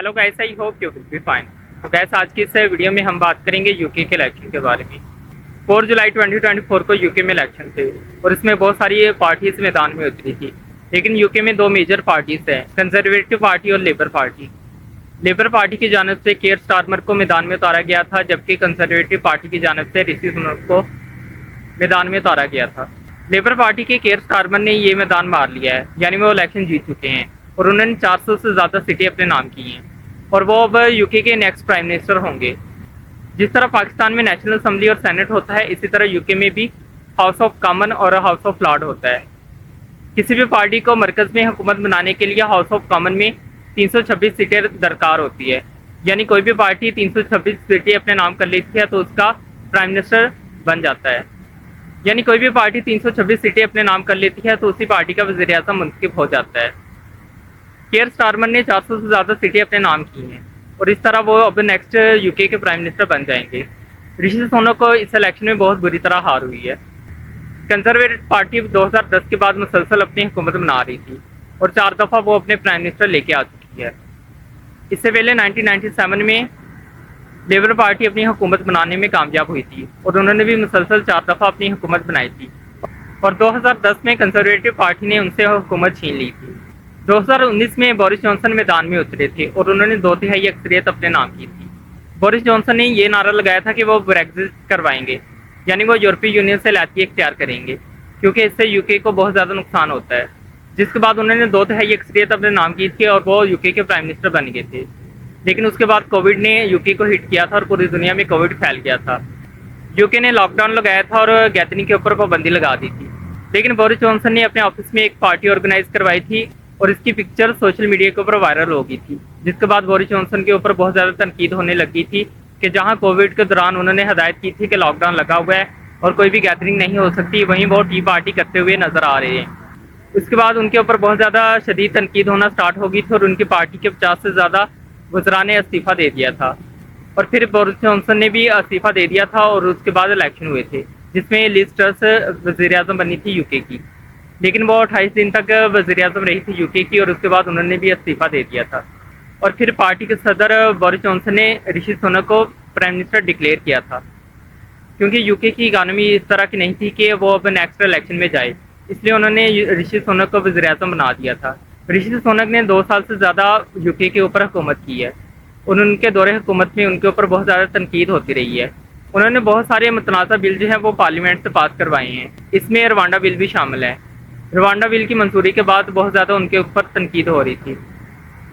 Hello guys, I hope you will be fine. तो guys, आज की इस वीडियो में हम बात करेंगे यूके के इलेक्शन के बारे में। 4 जुलाई 2024 को यूके में इलेक्शन थे और इसमें बहुत सारी पार्टीज मैदान में उतरी थी। लेकिन यूके में दो मेजर पार्टीज हैं, कंजर्वेटिव पार्टी और लेबर पार्टी। लेबर पार्टी की जानब से केयर स्टारमर को मैदान में उतारा गया था, जबकि कंजर्वेटिव पार्टी की जानब से ऋषि सुनक को मैदान में उतारा गया था। लेबर पार्टी के केयर स्टारमर ने ये मैदान मार लिया है, यानी वो इलेक्शन जीत चुके हैं और उन्होंने 400 से ज़्यादा सीटें अपने नाम की हैं और वो अब यूके के नेक्स्ट प्राइम मिनिस्टर होंगे। जिस तरह पाकिस्तान में नेशनल असेंबली और सेनेट होता है, इसी तरह यूके में भी हाउस ऑफ कॉमन और हाउस ऑफ लॉर्ड होता है। किसी भी पार्टी को मरकज़ में हुकूमत बनाने के लिए हाउस ऑफ कॉमन में 326 सीटें दरकार होती है, यानी कोई भी पार्टी 326 सीटें अपने नाम कर लेती है तो उसका प्राइम मिनिस्टर बन जाता है। यानी कोई भी पार्टी 326 सीटें अपने नाम कर लेती है तो उसी पार्टी का वज़ीर आज़म मुंतखब हो जाता है। केयर स्टारमर ने 400 से ज़्यादा सीटें अपने नाम की हैं और इस तरह वो अब नेक्स्ट यूके के प्राइम मिनिस्टर बन जाएंगे। ऋषि सुनक को इस इलेक्शन में बहुत बुरी तरह हार हुई है। कंजर्वेटिव पार्टी 2010 के बाद मुसलसल अपनी हुकूमत बना रही थी और 4 दफ़ा वो अपने प्राइम मिनिस्टर लेके आ चुकी है। इससे पहले 1997 में लेबर पार्टी अपनी हुकूमत बनाने में कामयाब हुई थी और उन्होंने भी मुसलसल 4 दफ़ा अपनी हुकूमत बनाई थी और 2010 में कंजर्वेटिव पार्टी ने उनसे हुकूमत छीन ली थी। 2019 में बोरिस जॉनसन मैदान में उतरे थे और उन्होंने 2/3 अक्सरियत अपने नाम की थी। बोरिस जॉनसन ने ये नारा लगाया था कि वो ब्रेक्जिट करवाएंगे, यानी वो यूरोपीय यूनियन से अलहदगी इख्तियार करेंगे, क्योंकि इससे यूके को बहुत ज़्यादा नुकसान होता है। जिसके बाद उन्होंने 2/3 अक्सरियत अपने नाम की थी और वो यूके के प्राइम मिनिस्टर बन गए थे। लेकिन उसके बाद कोविड ने यूके को हिट किया था और पूरी दुनिया में कोविड फैल गया था। यूके ने लॉकडाउन लगाया था और गैदरिंग के ऊपर पाबंदी लगा दी थी। लेकिन बोरिस जॉनसन ने अपने ऑफिस में एक पार्टी ऑर्गेनाइज करवाई थी और इसकी पिक्चर सोशल मीडिया के ऊपर वायरल हो गई थी, जिसके बाद बोरिस जॉनसन के ऊपर बहुत ज़्यादा तनकीद होने लगी थी कि जहां कोविड के दौरान उन्होंने हदायत की थी कि लॉकडाउन लगा हुआ है और कोई भी गैदरिंग नहीं हो सकती, वहीं वो टी पार्टी करते हुए नजर आ रहे हैं। उसके बाद उनके ऊपर बहुत ज़्यादा शदीद तनकीद होना स्टार्ट हो गई थी और उनकी पार्टी के 50 से ज़्यादा वज़रा ने इस्तीफ़ा दे दिया था और फिर बोरिस जॉनसन ने भी इस्तीफ़ा दे दिया था और उसके बाद इलेक्शन हुए थे, जिसमें लिज ट्रस वज़ीर आज़म बनी थी यूके की। लेकिन वो 28 दिन तक वज़ीर आज़म रही थी यूके की और उसके बाद उन्होंने भी इस्तीफ़ा दे दिया था और फिर पार्टी के सदर बोरिस जॉनसन ने ऋषि सुनक को प्राइम मिनिस्टर डिक्लेयर किया था, क्योंकि यूके की इकानमी इस तरह की नहीं थी कि वो अब नेक्स्ट इलेक्शन में जाए, इसलिए उन्होंने ऋषि सुनक को वज़ीर आज़म बना दिया था। ऋषि सुनक ने 2 साल से ज़्यादा यूके के ऊपर हुकूमत की है और उनके दौरे हुकूमत में उनके ऊपर बहुत ज़्यादा तनकीद होती रही है। उन्होंने बहुत सारे मुतनाज़ा बिल जो हैं वो पार्लियामेंट से पास करवाए हैं, इसमें रवांडा बिल भी शामिल है। रवांडा बिल की मंजूरी के बाद बहुत ज़्यादा उनके ऊपर तनकीद हो रही थी।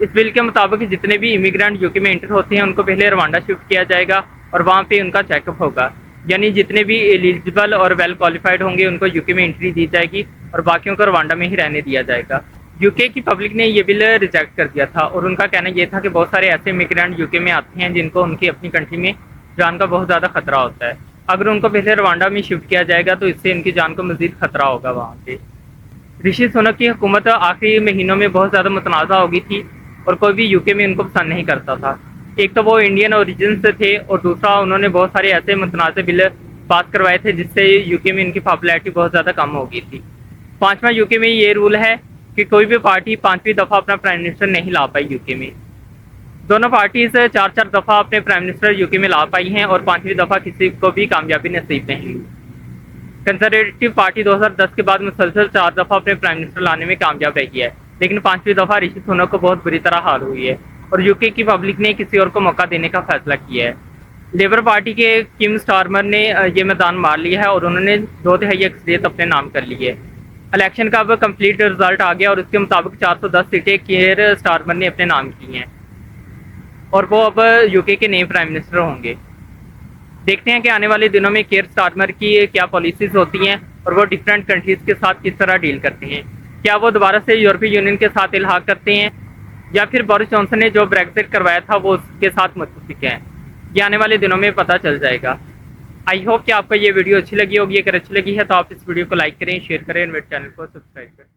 इस बिल के मुताबिक जितने भी इमिग्रेंट यूके में एंटर होते हैं उनको पहले रवांडा शिफ्ट किया जाएगा और वहाँ पे उनका चेकअप होगा, यानी जितने भी एलिजिबल और वेल क्वालिफाइड होंगे उनको यूके में एंट्री दी जाएगी और बाकियों को रवांडा में ही रहने दिया जाएगा। यूके की पब्लिक ने ये बिल रिजेक्ट कर दिया था और उनका कहना यह था कि बहुत सारे ऐसे इमिग्रेंट यूके में आते हैं जिनको उनकी अपनी कंट्री में जान का बहुत ज़्यादा खतरा होता है। अगर उनको पहले रवांडा में शिफ्ट किया जाएगा तो इससे इनकी जान को मज़ीद खतरा होगा वहाँ पे। ऋषि सुनक की हुकूमत आखिरी महीनों में बहुत ज़्यादा मुतनाज़ा हो गई थी और कोई भी यूके में उनको पसंद नहीं करता था। एक तो वो इंडियन ओरिजिन से थे और दूसरा उन्होंने बहुत सारे ऐसे मुतनाज़ बिल पास करवाए थे जिससे यूके में इनकी पॉपुलैरिटी बहुत ज़्यादा कम हो गई थी। 5वां यूके में ये रूल है कि कोई भी पार्टी 5वीं दफ़ा अपना प्राइम मिनिस्टर नहीं ला पाई यूके में। दोनों पार्टीज 4-4 दफ़ा अपने प्राइम मिनिस्टर यूके में ला पाई हैं और 5वीं दफ़ा किसी को भी कामयाबी नसीब नहीं हुई। कंजर्वेटिव पार्टी 2010 के बाद मुसलसल 4 दफ़ा अपने प्राइम मिनिस्टर लाने में कामयाब रही है, लेकिन 5वीं दफ़ा ऋषि सुनक को बहुत बुरी तरह हार हुई है और यूके की पब्लिक ने किसी और को मौका देने का फैसला किया है। लेबर पार्टी के किम स्टारमर ने ये मैदान मार लिया है और उन्होंने 2/3 अक्सरियत अपने नाम कर ली है। इलेक्शन का अब कंप्लीट रिजल्ट आ गया और उसके मुताबिक 410 सीटें केयर स्टारमर ने अपने नाम की हैं और वो अब यूके के नए प्राइम मिनिस्टर होंगे। देखते हैं कि आने वाले दिनों में केयर स्टारमर की क्या पॉलिसीज़ होती हैं और वो डिफरेंट कंट्रीज़ के साथ किस तरह डील करते हैं। क्या वो दोबारा से यूरोपीय यूनियन के साथ इल्हाक करते हैं या फिर बोरिस जॉनसन ने जो ब्रेक्जिट करवाया था वो उसके साथ मुत्तफिक हैं। ये आने वाले दिनों में पता चल जाएगा। आई होप कि आपको ये वीडियो अच्छी लगी होगी। अगर अच्छी लगी है तो आप इस वीडियो को लाइक करें, शेयर करें और मेरे चैनल को सब्सक्राइब करें।